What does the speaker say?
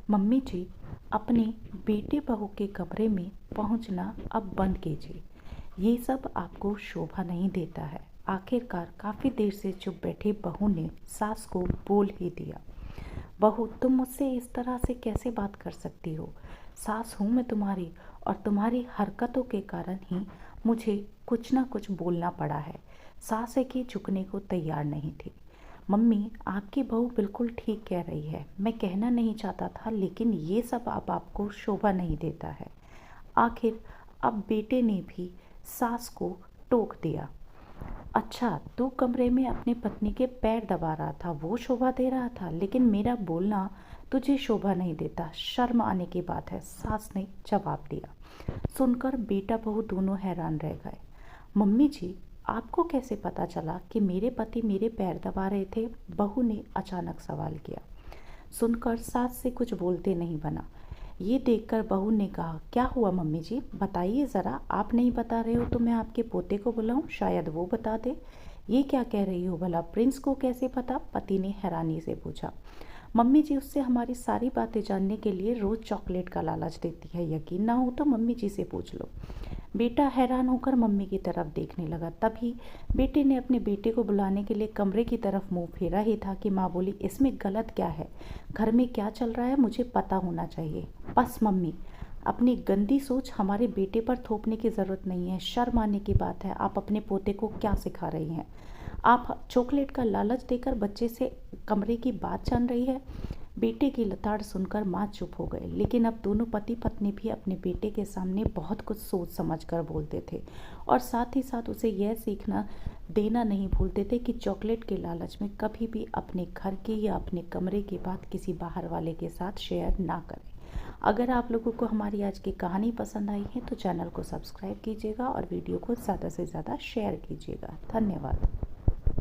Mummy जी, अपने बेटे बहू के कमरे में पहुंचना अब बंद कीजिए। ये सब आपको शोभा नहीं देता है। आखिरकार काफ़ी देर से चुप बैठी बहू ने सास को बोल ही दिया। बहू, तुम मुझसे इस तरह से कैसे बात कर सकती हो? सास हूँ मैं तुम्हारी, और तुम्हारी हरकतों के कारण ही मुझे कुछ ना कुछ बोलना पड़ा है। सास है कि झुकने को तैयार नहीं थी। मम्मी, आपकी बहू बिल्कुल ठीक कह रही है। मैं कहना नहीं चाहता था, लेकिन ये सब अब आपको शोभा नहीं देता है। आखिर अब बेटे ने भी सास को टोक दिया। अच्छा, तू कमरे में अपनी पत्नी के पैर दबा रहा था, वो शोभा दे रहा था, लेकिन मेरा बोलना तुझे शोभा नहीं देता। शर्म आने की बात है, सास ने जवाब दिया। सुनकर बेटा बहू दोनों हैरान रह गए। मम्मी जी, आपको कैसे पता चला कि मेरे पति मेरे पैर दबा रहे थे? बहू ने अचानक सवाल किया। सुनकर सास से कुछ बोलते नहीं बना। ये देखकर बहू ने कहा, क्या हुआ मम्मी जी, बताइए ज़रा। आप नहीं बता रहे हो तो मैं आपके पोते को बुलाऊं, शायद वो बता दे। ये क्या कह रही हो भला? प्रिंस को कैसे पता? पति ने हैरानी से पूछा। मम्मी जी उससे हमारी सारी बातें जानने के लिए रोज़ चॉकलेट का लालच देती है। यकीन ना हो तो मम्मी जी से पूछ लो। बेटा हैरान होकर मम्मी की तरफ देखने लगा। तभी बेटे ने अपने बेटे को बुलाने के लिए कमरे की तरफ मुंह फेरा ही था कि माँ बोली, इसमें गलत क्या है? घर में क्या चल रहा है मुझे पता होना चाहिए। बस मम्मी, अपनी गंदी सोच हमारे बेटे पर थोपने की ज़रूरत नहीं है। शर्म आने की बात है। आप अपने पोते को क्या सिखा रही हैं? आप चॉकलेट का लालच देकर बच्चे से कमरे की बात जान रही है। बेटे की लताड़ सुनकर माँ चुप हो गए, लेकिन अब दोनों पति पत्नी भी अपने बेटे के सामने बहुत कुछ सोच समझ कर बोलते थे, और साथ ही साथ उसे यह सीखना देना नहीं भूलते थे कि चॉकलेट के लालच में कभी भी अपने घर की या अपने कमरे की बात किसी बाहर वाले के साथ शेयर ना करें। अगर आप लोगों को हमारी आज की कहानी पसंद आई है तो चैनल को सब्सक्राइब कीजिएगा और वीडियो को ज़्यादा से ज़्यादा शेयर कीजिएगा। धन्यवाद।